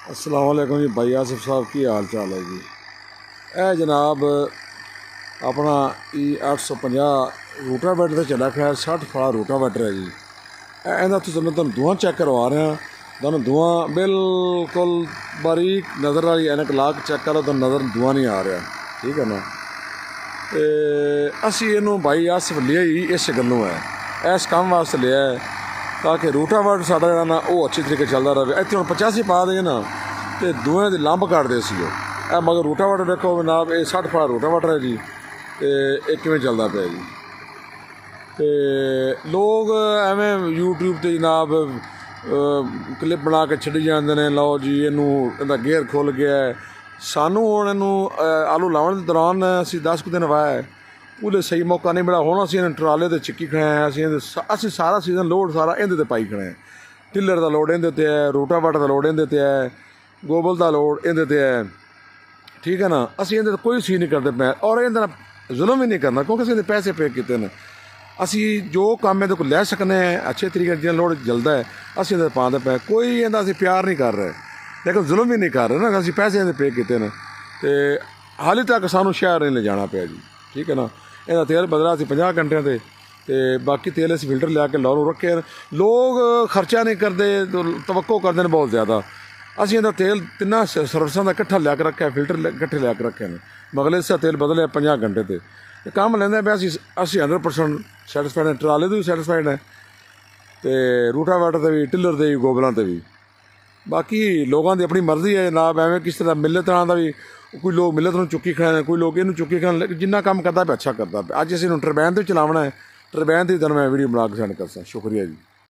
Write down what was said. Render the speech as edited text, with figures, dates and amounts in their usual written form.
अस्सलाम वालेकुम जी भाई आसिफ साहब की हाल चाल है जी। ਇਹ ਜਨਾਬ ਆਪਣਾ E850 ਰੂਟਾਵੇਟਰ 'ਤੇ ਚੱਲਿਆ ਖੜਾ 60 ਫਲਾ ਰੂਟਾਵੇਟਰ ਹੈ ਜੀ। ਇਹਦਾ ਮੈਂ ਤੁਹਾਨੂੰ ਦੋਵਾਂ ਚੈੱਕ ਕਰਵਾ ਰਿਹਾ। ਤੁਹਾਨੂੰ ਦੋਵਾਂ ਬਿਲਕੁਲ ਬਾਰੀਕ ਨਜ਼ਰ ਵਾਲੀ ਐਨਕ ਲਾ ਕੇ ਚੈੱਕ ਕਰੋ, ਤੁਹਾਨੂੰ ਨਜ਼ਰ ਦੋਵਾਂ ਨਹੀਂ ਆ ਰਿਹਾ, ਠੀਕ ਹੈ ਨਾ। ਅਤੇ ਅਸੀਂ ਇਹਨੂੰ ਭਾਈ ਆਸਿਫ ਲਿਆ ਹੀ ਇਸ ਗੱਲੋਂ ਹੈ, ਇਸ ਕੰਮ ਵਾਸਤੇ ਲਿਆ ਹੈ ਤਾਂ ਕਿ ਰੂਟਾਵੇਟਰ ਸਾਡਾ ਜਿਹੜਾ ਨਾ ਉਹ ਅੱਛੇ ਤਰੀਕੇ ਚੱਲਦਾ ਰਹੇ। ਇੱਥੇ ਹੁਣ 85 ਪਾ ਦੇ ਨਾ ਅਤੇ ਦੋਵੇਂ ਦੀ ਲੰਬ ਕੱਢਦੇ ਸੀ ਉਹ। ਇਹ ਮਗਰ ਰੂਟਾਵੇਟਰ ਦੇਖੋ ਜਨਾਬ, ਇਹ 60 ਫਲਾ ਰੂਟਾਵੇਟਰ ਹੈ ਜੀ। ਅਤੇ ਇਹ ਕਿਵੇਂ ਚੱਲਦਾ ਪਿਆ ਜੀ। ਅਤੇ ਲੋਕ ਐਵੇਂ YouTube 'ਤੇ ਜਨਾਬ ਕਲਿੱਪ ਬਣਾ ਕੇ ਛੱਡੀ ਜਾਂਦੇ ਨੇ, ਲਓ ਜੀ ਇਹਨੂੰ ਇਹਦਾ ਗੇਅਰ ਖੁੱਲ੍ਹ ਗਿਆ। ਸਾਨੂੰ ਹੁਣ ਇਹਨੂੰ ਆਲੂ ਲਾਉਣ ਦੇ ਦੌਰਾਨ ਅਸੀਂ 10 ਕੁ ਦਿਨ ਵਾਇਆ, ਉਹਦੇ ਸਹੀ ਮੌਕਾ ਨਹੀਂ ਮਿਲਿਆ। ਹੁਣ ਅਸੀਂ ਇਹਨੂੰ ਟਰਾਲੇ 'ਤੇ ਚਿੱਕੀ ਖੜੇ ਹਾਂ। ਅਸੀਂ ਸਾਰਾ ਸੀਜ਼ਨ ਲੋਡ ਸਾਰਾ ਇਹਦੇ 'ਤੇ ਪਾਈ ਖੜੇ ਹਾਂ। ਟਿੱਲਰ ਦਾ ਲੋਡ ਇਹਦੇ 'ਤੇ ਹੈ, ਰੂਟਾਵੇਟਰ ਦਾ ਲੋਡ ਇਹਦੇ 'ਤੇ ਹੈ, ਗੋਬਲ ਦਾ ਲੋਡ ਇਹਦੇ 'ਤੇ ਹੈ, ਠੀਕ ਹੈ ਨਾ। ਅਸੀਂ ਇਹਦੇ 'ਤੇ ਕੋਈ ਸੀ ਨਹੀਂ ਕਰਦੇ ਪਏ ਔਰ ਇਹਦੇ ਨਾਲ ਜ਼ੁਲਮ ਵੀ ਨਹੀਂ ਕਰਨਾ, ਕਿਉਂਕਿ ਅਸੀਂ ਇਹਦੇ ਪੈਸੇ ਪੇ ਕੀਤੇ ਨੇ। ਅਸੀਂ ਜੋ ਕੰਮ ਇਹਦੇ ਕੋਲ ਲੈ ਸਕਦੇ ਹਾਂ ਅੱਛੇ ਤਰੀਕੇ ਜਿਹਾ ਲੋਡ ਜਲਦਾ ਹੈ, ਅਸੀਂ ਇਹਦੇ ਪਾਉਂਦੇ ਪਏ। ਕੋਈ ਇਹਦਾ ਅਸੀਂ ਪਿਆਰ ਨਹੀਂ ਕਰ ਰਹੇ, ਲੇਕਿਨ ਜ਼ੁਲਮ ਵੀ ਨਹੀਂ ਕਰ ਰਹੇ ਨਾ। ਅਸੀਂ ਪੈਸੇ ਇਹਦੇ ਪੇ ਕੀਤੇ ਨੇ ਅਤੇ ਹਾਲੇ ਤੱਕ ਸਾਨੂੰ ਸ਼ਹਿਰ ਨਹੀਂ ਲਿਜਾਣਾ ਪਿਆ ਜੀ, ਠੀਕ ਹੈ ਨਾ। ਇਹਦਾ ਤੇਲ ਬਦਲਾ ਸੀ 50 ਘੰਟਿਆਂ 'ਤੇ ਅਤੇ ਬਾਕੀ ਤੇਲ ਅਸੀਂ ਫਿਲਟਰ ਲਿਆ ਕੇ ਲਾਹੌਰੋਂ ਰੱਖੇ। ਲੋਕ ਖਰਚਾ ਨਹੀਂ ਕਰਦੇ, ਤਵੱਕੋ ਕਰਦੇ ਨੇ ਬਹੁਤ ਜ਼ਿਆਦਾ। ਅਸੀਂ ਇਹਦਾ ਤੇਲ ਤਿੰਨਾਂ ਸਰਵਿਸਾਂ ਦਾ ਇਕੱਠਾ ਲਿਆ ਕੇ ਰੱਖਿਆ, ਫਿਲਟਰ ਇਕੱਠੇ ਲਿਆ ਕੇ ਰੱਖੇ ਨੇ। ਮਗਲੇ ਦਾ ਤੇਲ ਬਦਲਿਆ 50 ਘੰਟੇ 'ਤੇ ਕੰਮ ਲੈਂਦਾ ਪਿਆ। ਅਸੀਂ 100% ਸੈਟਿਸਫਾਈਡ ਹਾਂ, ਟਰਾਲੇ ਤੋਂ ਵੀ ਸੈਟਿਸਫਾਈਡ ਹੈ ਅਤੇ ਰੂਟਾਵੇਟਰ 'ਤੇ ਵੀ, ਟਿੱਲਰ 'ਤੇ ਵੀ, ਗੋਬਲਾਂ 'ਤੇ ਵੀ। ਬਾਕੀ ਲੋਕਾਂ ਦੀ ਆਪਣੀ ਮਰਜ਼ੀ ਹੈ ਜਨਾਬ। ਐਵੇਂ ਕਿਸੇ ਤਰ੍ਹਾਂ ਮਿਲਤ ਤਰ੍ਹਾਂ ਦਾ ਵੀ ਕੋਈ ਲੋਕ ਮਿਲਤ ਨੂੰ ਚੁੱਕੀ ਖੜੇ ਨੇ, ਕੋਈ ਲੋਕ ਇਹਨੂੰ ਚੁੱਕੀ ਖੜੇ। ਜਿੰਨਾ ਕੰਮ ਕਰਦਾ ਪਿਆ ਅੱਛਾ ਕਰਦਾ ਪਿਆ। ਅੱਜ ਅਸੀਂ ਇਹਨੂੰ ਟਰਬੈਨ 'ਤੇ ਚਲਾਉਣਾ ਹੈ, ਟਰਬੈਨ 'ਤੇ ਤੁਹਾਨੂੰ ਮੈਂ ਵੀਡੀਓ ਬਣਾ ਕੇ ਸੈਂਡ ਕਰਦਾ। ਸ਼ੁਕਰੀਆ ਜੀ।